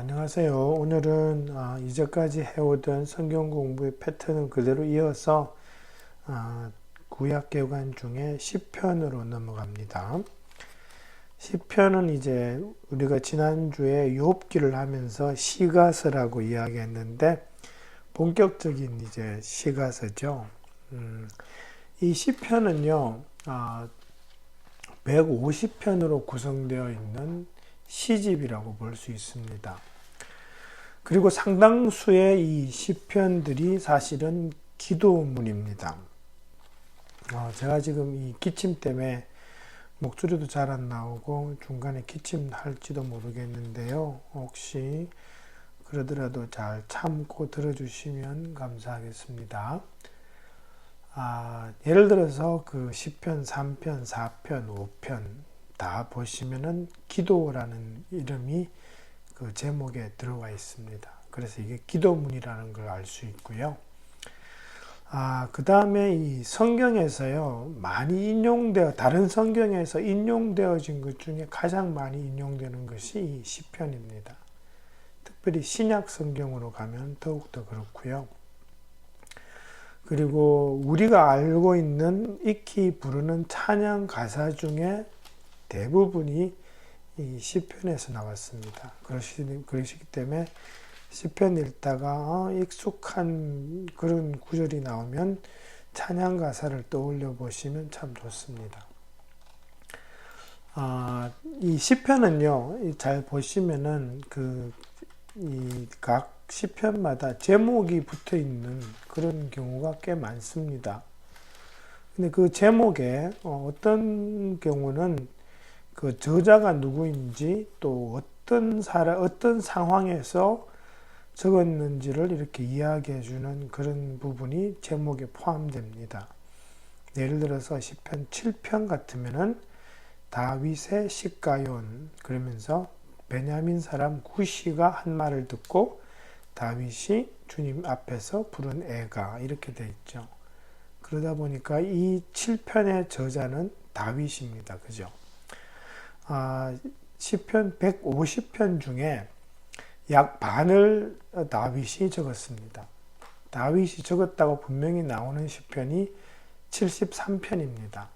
안녕하세요. 오늘은 이제까지 해오던 성경 공부의 패턴을 그대로 이어서 구약 개관 중에 시편으로 넘어갑니다. 시편은 이제 우리가 지난주에 욥기를 하면서 시가서라고 이야기했는데 본격적인 이제 시가서죠. 이 시편은요 150편으로 구성되어 있는 시집이라고 볼 수 있습니다. 그리고 상당수의 이 시편들이 사실은 기도문입니다. 제가 지금 이 기침 때문에 목소리도 잘 안 나오고 중간에 기침할지도 모르겠는데요. 혹시 그러더라도 잘 참고 들어주시면 감사하겠습니다. 예를 들어서 그 시편 3편, 4편, 5편 다 보시면은 기도라는 이름이 그 제목에 들어가 있습니다. 그래서 이게 기도문이라는 걸 알 수 있고요. 그 다음에 이 성경에서요, 많이 다른 성경에서 인용되어진 것 중에 가장 많이 인용되는 것이 이 시편입니다. 특별히 신약 성경으로 가면 더욱더 그렇고요. 그리고 우리가 알고 있는 익히 부르는 찬양 가사 중에 대부분이 이 시편에서 나왔습니다. 그러시기 때문에 시편 읽다가 익숙한 그런 구절이 나오면 찬양 가사를 떠올려 보시면 참 좋습니다. 이 시편은요, 잘 보시면은 이 각 시편마다 제목이 붙어 있는 그런 경우가 꽤 많습니다. 근데 그 제목에 어떤 경우는 그 저자가 누구인지 또 어떤 상황에서 적었는지를 이렇게 이야기해 주는 그런 부분이 제목에 포함됩니다. 예를 들어서 시편 7편 같으면은 다윗의 시가yon 그러면서 베냐민 사람 구시가 한 말을 듣고 다윗이 주님 앞에서 부른 애가 이렇게 돼 있죠. 그러다 보니까 이 7편의 저자는 다윗입니다. 그죠? 시편 150편 중에 약 반을 다윗이 적었습니다. 다윗이 적었다고 분명히 나오는 시편이 73편입니다.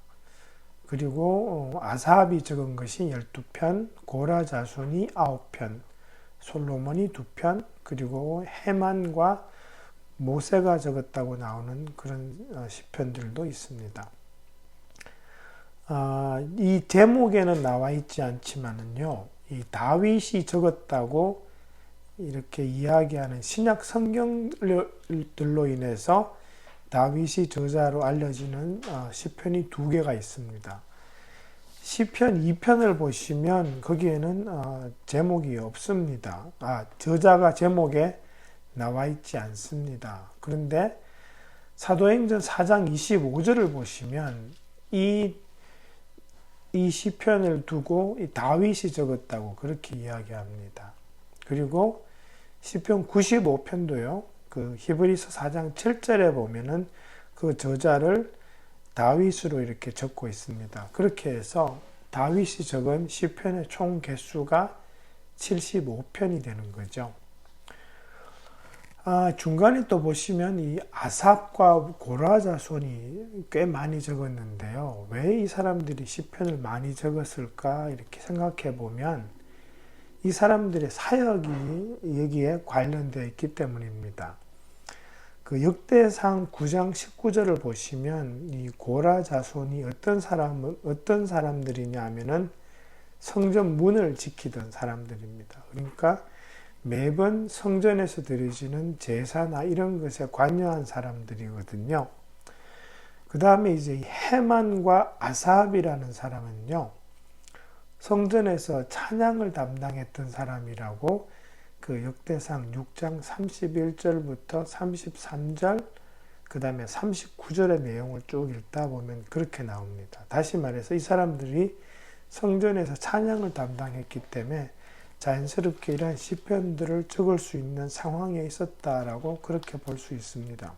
그리고 아삽이 적은 것이 12편, 고라 자손이 9편, 솔로몬이 2편, 그리고 헤만과 모세가 적었다고 나오는 그런 시편들도 있습니다. 이 제목에는 나와 있지 않지만은요, 이 다윗이 적었다고 이렇게 이야기하는 신약 성경들로 인해서 다윗이 저자로 알려지는 시편이 2개가 있습니다. 시편 2편을 보시면 거기에는 제목이 없습니다. 저자가 제목에 나와 있지 않습니다. 그런데 사도행전 4장 25절을 보시면 이 시편을 두고 다윗이 적었다고 그렇게 이야기합니다. 그리고 시편 95편도요. 그 히브리서 4장 7절에 보면은 그 저자를 다윗으로 이렇게 적고 있습니다. 그렇게 해서 다윗이 적은 시편의 총 개수가 75편이 되는 거죠. 중간에 또 보시면 이 아삽과 고라 자손이 꽤 많이 적었는데요. 왜 이 사람들이 시편을 많이 적었을까 이렇게 생각해 보면 이 사람들의 사역이 여기에 관련되어 있기 때문입니다. 그 역대상 9장 19절을 보시면 이 고라 자손이 어떤 사람들이냐 하면은 성전 문을 지키던 사람들입니다. 그러니까 매번 성전에서 드려지는 제사나 이런 것에 관여한 사람들이거든요. 그 다음에 이제 헤만과 아삽이라는 사람은요, 성전에서 찬양을 담당했던 사람이라고 그 역대상 6장 31절부터 33절, 그 다음에 39절의 내용을 쭉 읽다 보면 그렇게 나옵니다. 다시 말해서 이 사람들이 성전에서 찬양을 담당했기 때문에 자연스럽게 이러한 시편들을 적을 수 있는 상황에 있었다라고 그렇게 볼 수 있습니다.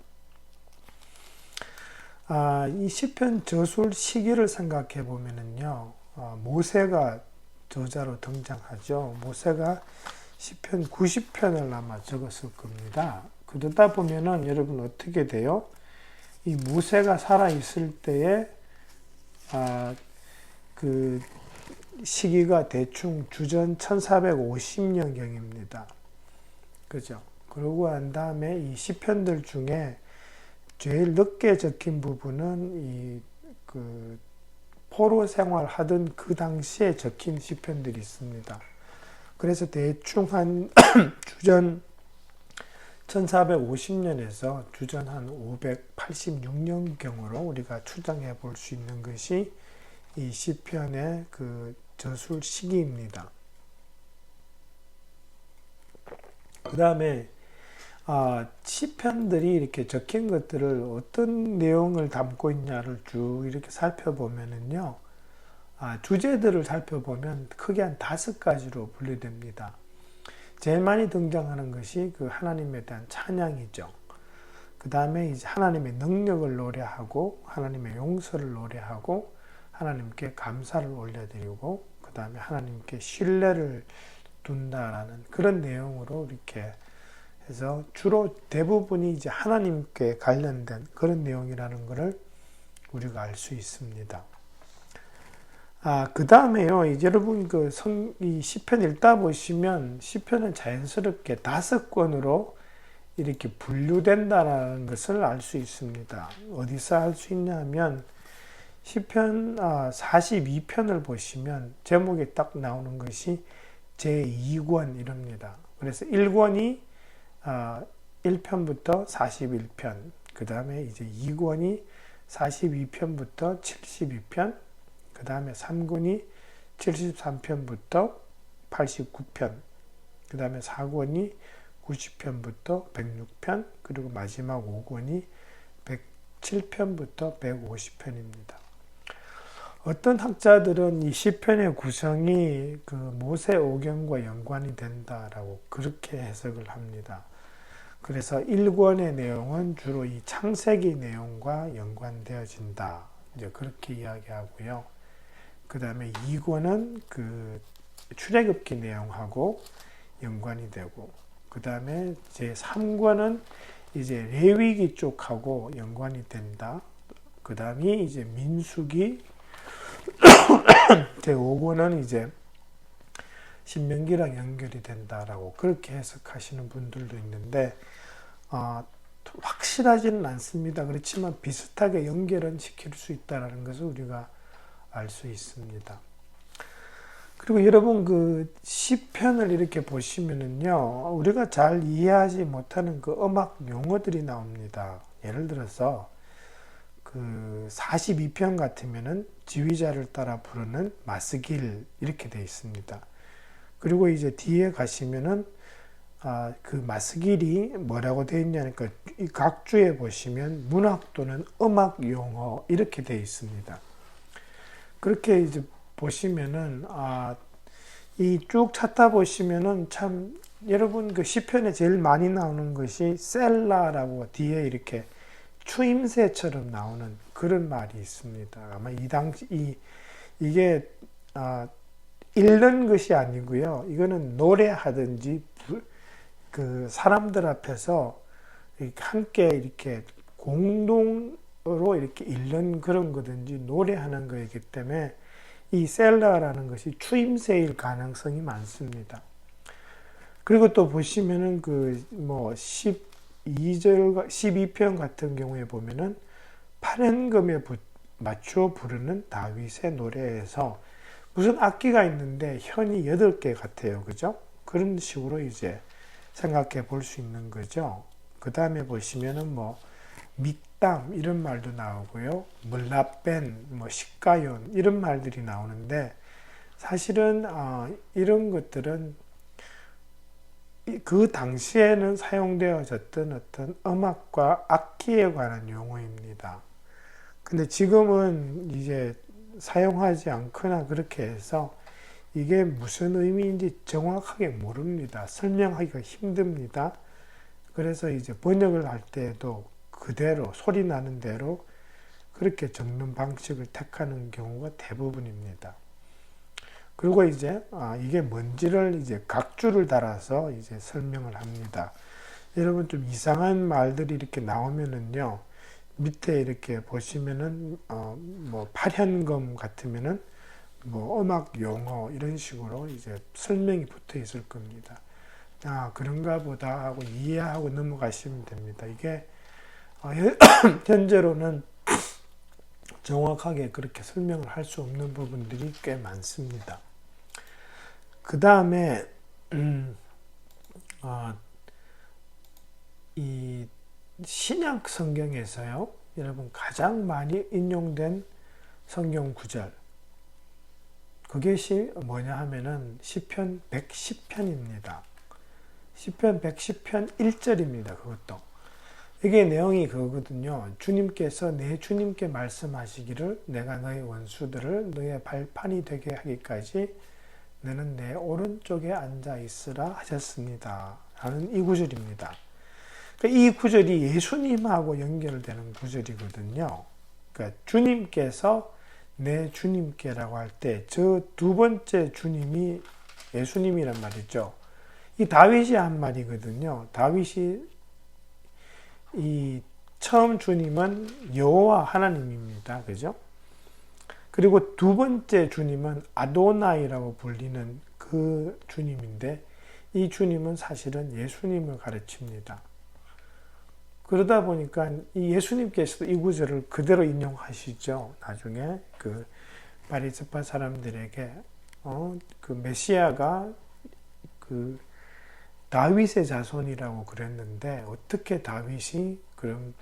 이 시편 저술 시기를 생각해 보면은요, 모세가 저자로 등장하죠. 모세가 시편 90편을 아마 적었을 겁니다. 그러다 보면은 여러분 어떻게 돼요? 이 모세가 살아 있을 때에 그 시기가 대충 주전 1450년경입니다. 그죠? 그러고 난 다음에 이 시편들 중에 제일 늦게 적힌 부분은 그 포로 생활하던 그 당시에 적힌 시편들이 있습니다. 그래서 대충 한 주전 1450년에서 주전 한 586년경으로 우리가 추정해 볼 수 있는 것이 이 시편의 그 저술 시기입니다. 그 다음에 시편들이 이렇게 적힌 것들을 어떤 내용을 담고 있냐를 쭉 이렇게 살펴보면은요, 주제들을 살펴보면 크게 한 5가지로 분류됩니다. 제일 많이 등장하는 것이 그 하나님에 대한 찬양이죠. 그 다음에 이제 하나님의 능력을 노래하고, 하나님의 용서를 노래하고, 하나님께 감사를 올려드리고, 그 다음에 하나님께 신뢰를 둔다라는 그런 내용으로 이렇게 해서 주로 대부분이 이제 하나님께 관련된 그런 내용이라는 것을 우리가 알 수 있습니다. 그 다음에요, 이제 여러분 이 시편 읽다 보시면 시편은 자연스럽게 5권으로 이렇게 분류된다는 것을 알 수 있습니다. 어디서 알 수 있냐 하면 시편 42편을 보시면 제목에 딱 나오는 것이 제2권 이럽니다. 그래서 1권이 1편부터 41편, 그 다음에 이제 2권이 42편부터 72편, 그 다음에 3권이 73편부터 89편, 그 다음에 4권이 90편부터 106편, 그리고 마지막 5권이 107편부터 150편입니다. 어떤 학자들은 이 시편의 구성이 그 모세 오경과 연관이 된다라고 그렇게 해석을 합니다. 그래서 1권의 내용은 주로 이 창세기 내용과 연관되어진다. 이제 그렇게 이야기하고요. 그 다음에 2권은 그 출애굽기 내용하고 연관이 되고, 그 다음에 제 3권은 이제 레위기 쪽하고 연관이 된다. 그 다음이 이제 민수기, 제 5권은 이제 신명기랑 연결이 된다라고 그렇게 해석하시는 분들도 있는데, 확실하지는 않습니다. 그렇지만 비슷하게 연결은 시킬 수 있다는 것을 우리가 알 수 있습니다. 그리고 여러분 그 시편을 이렇게 보시면은요, 우리가 잘 이해하지 못하는 그 음악 용어들이 나옵니다. 예를 들어서 그 42편 같으면은 지휘자를 따라 부르는 마스길 이렇게 되어 있습니다. 그리고 이제 뒤에 가시면은 그 마스길이 뭐라고 되어 있냐니까 이 각주에 보시면 문학 또는 음악 용어 이렇게 되어 있습니다. 그렇게 이제 보시면은 이 쭉 찾다 보시면은 참 여러분 그 시편에 제일 많이 나오는 것이 셀라라고 뒤에 이렇게 추임새처럼 나오는 그런 말이 있습니다. 아마 이 당시 이게 읽는 것이 아니고요. 이거는 노래하든지 그 사람들 앞에서 함께 이렇게 공동으로 이렇게 읽는 그런 거든지 노래하는 거이기 때문에 이 셀라라는 것이 추임새일 가능성이 많습니다. 그리고 또 보시면은 그 뭐 12절 12편 같은 경우에 보면은 판행금에 맞춰 부르는 다윗의 노래에서 무슨 악기가 있는데 현이 8개 같아요. 그죠? 그런 식으로 이제 생각해 볼 수 있는 거죠. 그 다음에 보시면은 뭐 밑담 이런 말도 나오고요. 물라벤, 뭐 시가연 이런 말들이 나오는데 사실은 이런 것들은 그 당시에는 사용되어졌던 어떤 음악과 악기에 관한 용어입니다. 근데 지금은 이제 사용하지 않거나 그렇게 해서 이게 무슨 의미인지 정확하게 모릅니다. 설명하기가 힘듭니다. 그래서 이제 번역을 할 때에도 그대로 소리 나는 대로 그렇게 적는 방식을 택하는 경우가 대부분입니다. 그리고 이제 이게 뭔지를 이제 각주를 달아서 이제 설명을 합니다. 여러분 좀 이상한 말들이 이렇게 나오면은요, 밑에 이렇게 보시면은 뭐 팔현금 같으면은 뭐 음악 용어 이런 식으로 이제 설명이 붙어 있을 겁니다. 그런가 보다 하고 이해하고 넘어가시면 됩니다. 이게 현재로는 정확하게 그렇게 설명을 할 수 없는 부분들이 꽤 많습니다. 그 다음에 이 신약 성경에서요, 여러분 가장 많이 인용된 성경 구절, 그것이 뭐냐 하면은 시편 110편입니다. 시편 110편 1절입니다. 그것도. 이게 내용이 그거거든요. 주님께서 내 주님께 말씀하시기를 내가 너의 원수들을 너의 발판이 되게 하기까지 너는 내 오른쪽에 앉아 있으라 하셨습니다. 라는 이 구절입니다. 이 구절이 예수님하고 연결되는 구절이거든요. 그러니까 주님께서 내 주님께라고 할 때 저 두 번째 주님이 예수님이란 말이죠. 이 다윗이 한 말이거든요. 다윗이 이 처음 주님은 여호와 하나님입니다. 그죠? 그리고 두 번째 주님은 아도나이라고 불리는 그 주님인데 이 주님은 사실은 예수님을 가르칩니다. 그러다 보니까 이 예수님께서도 이 구절을 그대로 인용하시죠. 나중에 그 바리새파 사람들에게 그 메시아가 그 다윗의 자손이라고 그랬는데 어떻게 다윗이 그럼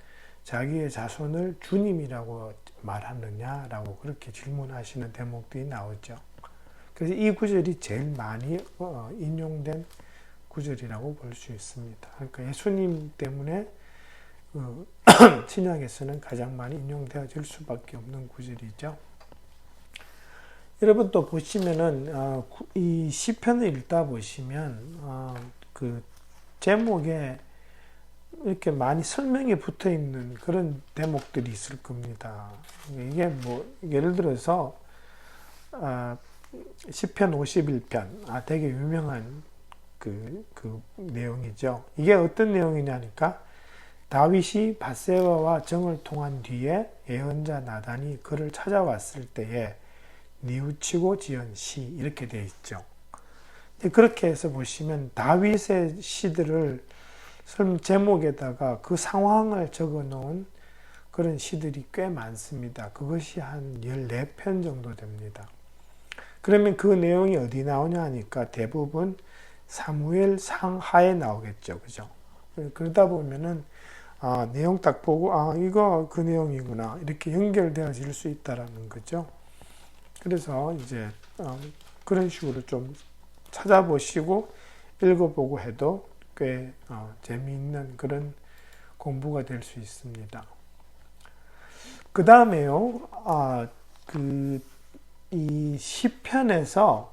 자기의 자손을 주님이라고 말하느냐라고 그렇게 질문하시는 대목들이 나오죠. 그래서 이 구절이 제일 많이 인용된 구절이라고 볼 수 있습니다. 그러니까 예수님 때문에 신약에서는 가장 많이 인용되어질 수밖에 없는 구절이죠. 여러분 또 보시면은 이 시편을 읽다 보시면 그 제목에 이렇게 많이 설명이 붙어 있는 그런 대목들이 있을 겁니다. 이게 뭐 예를 들어서 시편 51편 되게 유명한 그 내용이죠. 이게 어떤 내용이냐니까 다윗이 밧세바와 정을 통한 뒤에 예언자 나단이 그를 찾아왔을 때에 뉘우치고 지은 시 이렇게 되어 있죠. 그렇게 해서 보시면 다윗의 시들을 제목에다가 그 상황을 적어 놓은 그런 시들이 꽤 많습니다. 그것이 한 14편 정도 됩니다. 그러면 그 내용이 어디 나오냐 하니까 대부분 사무엘 상하에 나오겠죠. 그죠? 그러다 보면은 내용 딱 보고 이거 그 내용이구나 이렇게 연결되어질 수 있다라는 거죠. 그래서 이제 그런 식으로 좀 찾아보시고 읽어보고 해도 꽤 재미있는 그런 공부가 될 수 있습니다. 그 다음에요, 이 시편에서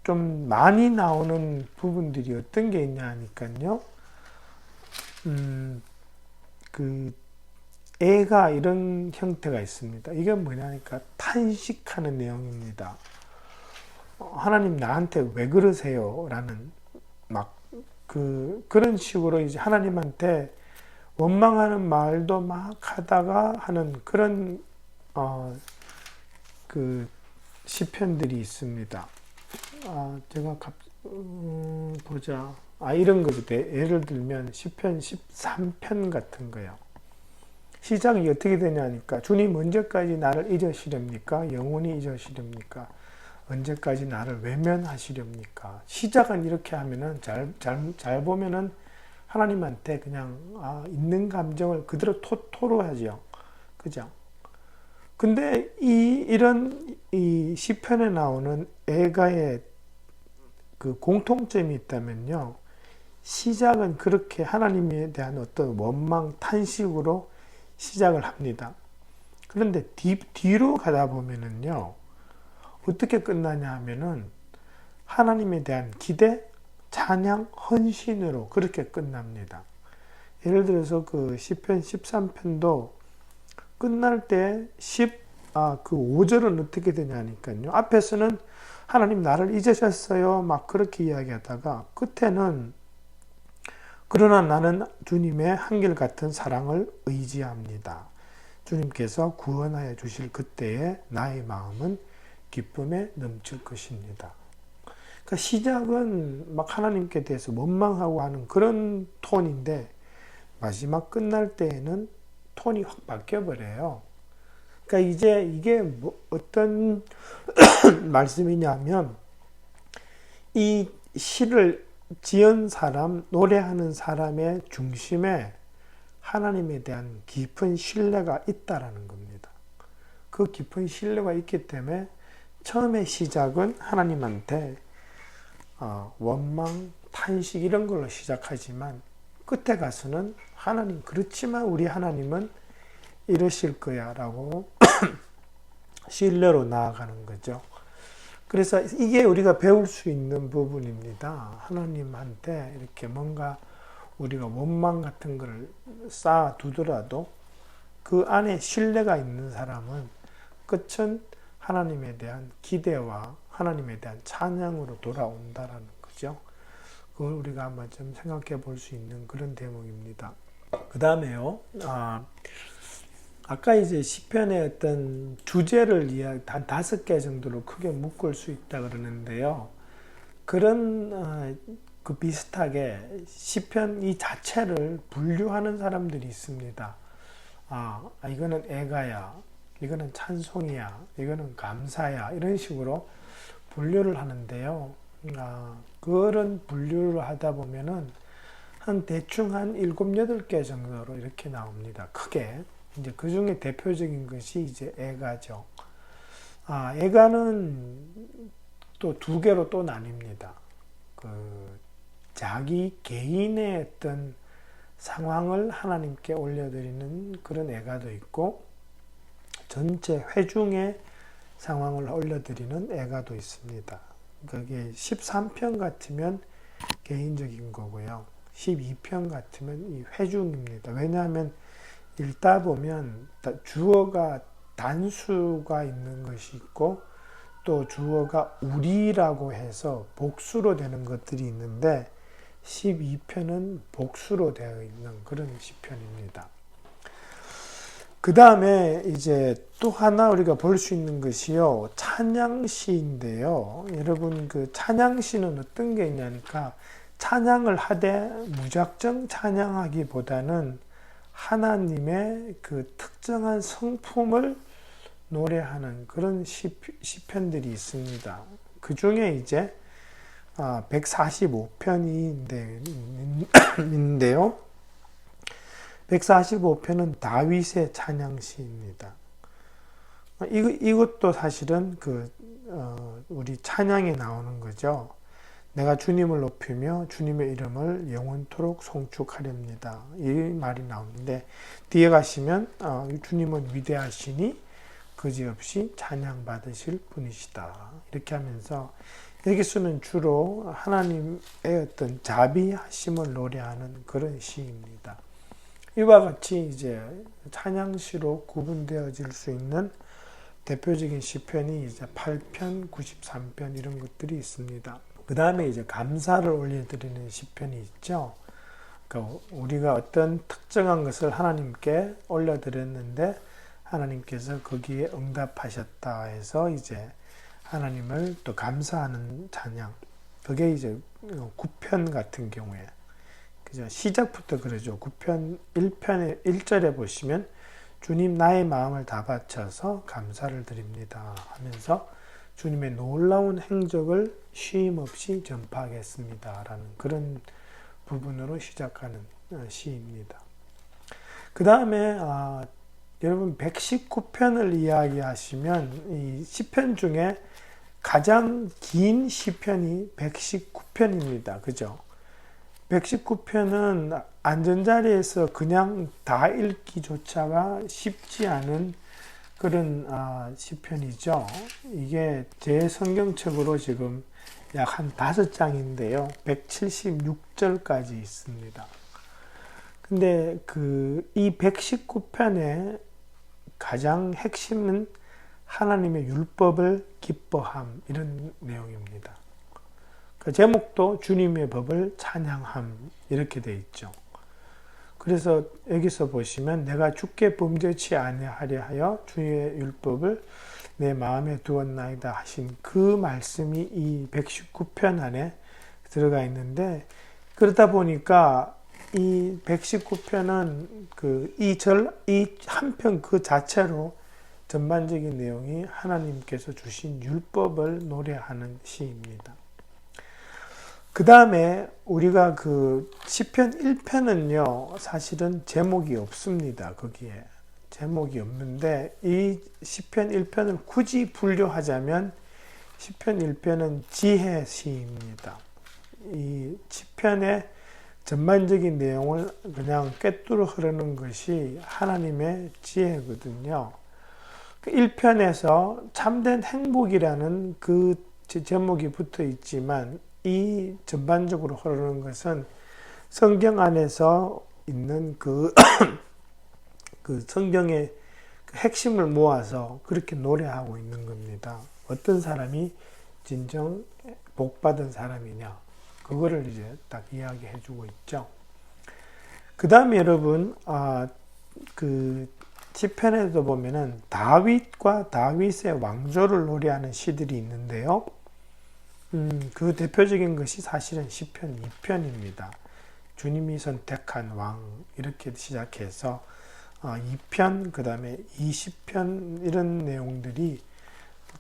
좀 많이 나오는 부분들이 어떤 게 있냐 하니까요, 애가 이런 형태가 있습니다. 이게 뭐냐니까 탄식하는 내용입니다. 하나님 나한테 왜 그러세요? 라는 그런 식으로 이제 하나님한테 원망하는 말도 막 하다가 하는 그런 그 시편들이 있습니다. 제가 보자. 이런 거죠. 예를 들면 시편 13편 같은 거요. 시작이 어떻게 되냐니까 주님 언제까지 나를 잊으시렵니까? 영원히 잊으시렵니까? 언제까지 나를 외면하시렵니까? 시작은 이렇게 하면은 잘 보면은 하나님한테 그냥 있는 감정을 그대로 토로하죠. 그죠? 근데 이런 시편에 나오는 애가의 그 공통점이 있다면요. 시작은 그렇게 하나님에 대한 어떤 원망, 탄식으로 시작을 합니다. 그런데 뒤로 가다 보면은요. 어떻게 끝나냐 하면은 하나님에 대한 기대, 찬양, 헌신으로 그렇게 끝납니다. 예를 들어서 그 시편 13편도 끝날 때 그 5절은 어떻게 되냐니까요. 앞에서는 하나님 나를 잊으셨어요. 막 그렇게 이야기하다가 끝에는 그러나 나는 주님의 한결같은 사랑을 의지합니다. 주님께서 구원하여 주실 그때에 나의 마음은 기쁨에 넘칠 것입니다. 그러니까 시작은 막 하나님께 대해서 원망하고 하는 그런 톤인데 마지막 끝날 때에는 톤이 확 바뀌어버려요. 그러니까 이제 이게 어떤 말씀이냐면 이 시를 지은 사람, 노래하는 사람의 중심에 하나님에 대한 깊은 신뢰가 있다라는 겁니다. 그 깊은 신뢰가 있기 때문에 처음에 시작은 하나님한테 원망, 탄식 이런 걸로 시작하지만 끝에 가서는 하나님 그렇지만 우리 하나님은 이러실 거야 라고 신뢰로 나아가는 거죠. 그래서 이게 우리가 배울 수 있는 부분입니다. 하나님한테 이렇게 뭔가 우리가 원망 같은 걸 쌓아두더라도 그 안에 신뢰가 있는 사람은 끝은 하나님에 대한 기대와 하나님에 대한 찬양으로 돌아온다라는 거죠. 그걸 우리가 한번 좀 생각해 볼 수 있는 그런 대목입니다. 그 다음에요. 아까 이제 시편의 어떤 주제를 한 5개 정도로 크게 묶을 수 있다 그러는데요. 그런 그 비슷하게 시편 이 자체를 분류하는 사람들이 있습니다. 이거는 애가야, 이거는 찬송이야, 이거는 감사야 이런 식으로 분류를 하는데요. 그런 분류를 하다 보면은 한 대충 한 7, 8개 정도로 이렇게 나옵니다. 크게. 이제 그 중에 대표적인 것이 이제 애가죠. 애가는 또 2개로 또 나뉩니다. 자기 개인의 어떤 상황을 하나님께 올려드리는 그런 애가도 있고, 전체 회중의 상황을 올려드리는 애가도 있습니다. 그게 13편 같으면 개인적인 거고요. 12편 같으면 이 회중입니다. 왜냐하면 읽다 보면 주어가 단수가 있는 것이 있고 또 주어가 우리라고 해서 복수로 되는 것들이 있는데 12편은 복수로 되어 있는 그런 시편입니다. 그 다음에 이제 또 하나 우리가 볼 수 있는 것이요. 찬양시인데요. 여러분 그 찬양시는 어떤 게 있냐니까 찬양을 하되 무작정 찬양하기보다는 하나님의 그 특정한 성품을 노래하는 그런 시편들이 있습니다. 그 중에 이제 145편인데요. 145편은 다윗의 찬양시입니다. 이것도 사실은 우리 찬양에 나오는 거죠. 내가 주님을 높이며 주님의 이름을 영원토록 송축하렵니다. 이 말이 나오는데 뒤에 가시면 주님은 위대하시니 그지없이 찬양받으실 분이시다. 이렇게 하면서 여기서는 주로 하나님의 어떤 자비하심을 노래하는 그런 시입니다. 이와 같이 이제 찬양시로 구분되어질 수 있는 대표적인 시편이 이제 8편, 93편 이런 것들이 있습니다. 그 다음에 이제 감사를 올려드리는 시편이 있죠. 그러니까 우리가 어떤 특정한 것을 하나님께 올려드렸는데 하나님께서 거기에 응답하셨다 해서 이제 하나님을 또 감사하는 찬양. 그게 이제 9편 같은 경우에 그죠? 시작부터 그러죠. 9편 1편의 1절에 보시면 주님 나의 마음을 다 바쳐서 감사를 드립니다 하면서 주님의 놀라운 행적을 쉼 없이 전파하겠습니다 라는 그런 부분으로 시작하는 시입니다. 그 다음에 여러분 119편을 이야기하시면 이 시편 중에 가장 긴 시편이 119편입니다. 그죠? 119편은 앉은 자리에서 그냥 다 읽기조차가 쉽지 않은 그런 시편이죠. 이게 제 성경책으로 지금 약 한 5장인데요. 176절까지 있습니다. 근데 이 119편의 가장 핵심은 하나님의 율법을 기뻐함, 이런 내용입니다. 그 제목도 주님의 법을 찬양함, 이렇게 되어 있죠. 그래서 여기서 보시면 내가 주께 범죄치 아니하려 하여 주의 율법을 내 마음에 두었나이다 하신 그 말씀이 이 119편 안에 들어가 있는데, 그러다 보니까 이 119편은 이 한 편 그 자체로 전반적인 내용이 하나님께서 주신 율법을 노래하는 시입니다. 그 다음에 우리가 그 시편 1편은요, 사실은 제목이 없습니다. 거기에 제목이 없는데, 이 시편 1편을 굳이 분류하자면 시편 1편은 지혜 시입니다. 이 시편의 전반적인 내용을 그냥 꿰뚫어 흐르는 것이 하나님의 지혜거든요. 1편에서 참된 행복이라는 그 제목이 붙어 있지만, 이 전반적으로 흐르는 것은 성경 안에서 있는 그 성경의 핵심을 모아서 그렇게 노래하고 있는 겁니다. 어떤 사람이 진정 복받은 사람이냐, 그거를 이제 딱 이야기해 주고 있죠. 그 다음에 여러분, 그 시편에도 보면은 다윗과 다윗의 왕조를 노래하는 시들이 있는데요. 그 대표적인 것이 사실은 시편 2편입니다. 주님이 선택한 왕, 이렇게 시작해서 2편, 그 다음에 20편, 이런 내용들이,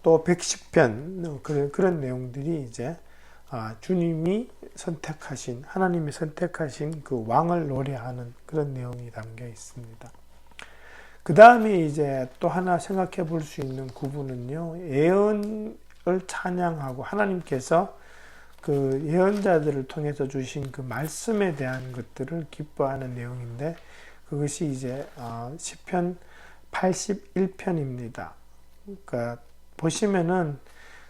또 110편, 그런 내용들이 이제 주님이 선택하신, 하나님이 선택하신 그 왕을 노래하는 그런 내용이 담겨 있습니다. 그 다음에 이제 또 하나 생각해 볼 수 있는 구분은요, 예언을 찬양하고 하나님께서 그 예언자들을 통해서 주신 그 말씀에 대한 것들을 기뻐하는 내용인데, 그것이 이제 시편 81편입니다. 그러니까 보시면은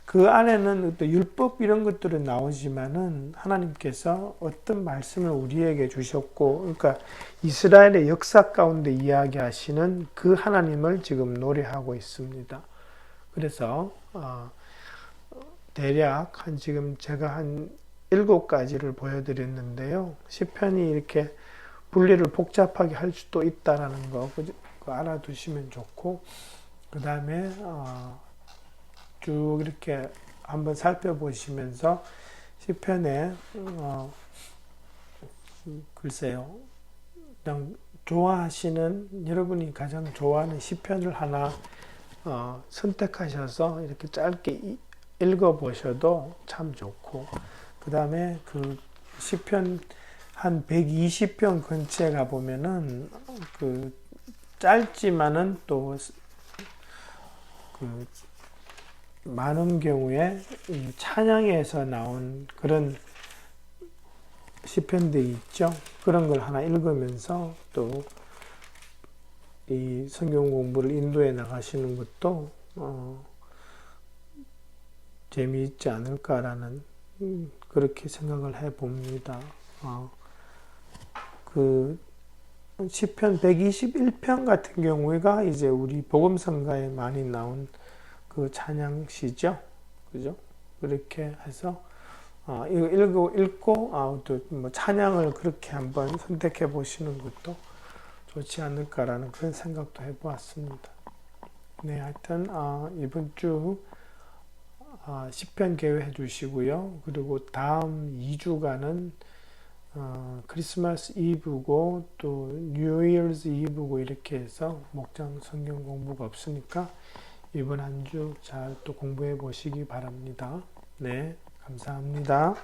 그 안에는 또 율법 이런 것들은 나오지만은 하나님께서 어떤 말씀을 우리에게 주셨고, 그러니까 이스라엘의 역사 가운데 이야기하시는 그 하나님을 지금 노래하고 있습니다. 그래서 대략 지금 제가 한 7가지를 보여드렸는데요. 시편이 이렇게 분리를 복잡하게 할 수도 있다라는 거 그거 알아두시면 좋고, 그 다음에 쭉 이렇게 한번 살펴보시면서 시편에 글쎄요, 그냥 좋아하시는, 여러분이 가장 좋아하는 시편을 하나 선택하셔서 이렇게 짧게 읽어보셔도 참 좋고, 그 다음에 그 시편 한 120편 근처에 가보면은 그 짧지만은 또 그 많은 경우에 이 찬양에서 나온 그런 시편들이 있죠. 그런 걸 하나 읽으면서 또 이 성경 공부를 인도해 나가시는 것도 재미있지 않을까라는 그렇게 생각을 해 봅니다. 그 시편 121편 같은 경우가 이제 우리 복음성가에 많이 나온 그 찬양시죠, 그죠? 그렇게 해서 이거 읽고 또 뭐 찬양을 그렇게 한번 선택해 보시는 것도 좋지 않을까라는 그런 생각도 해보았습니다. 네, 하여튼 이번 주 시편 계획해 주시고요. 그리고 다음 2주간은 크리스마스 이브고 또 뉴 이어스 이브고 이렇게 해서 목장 성경 공부가 없으니까 이번 한 주 잘 또 공부해 보시기 바랍니다. 네, 감사합니다.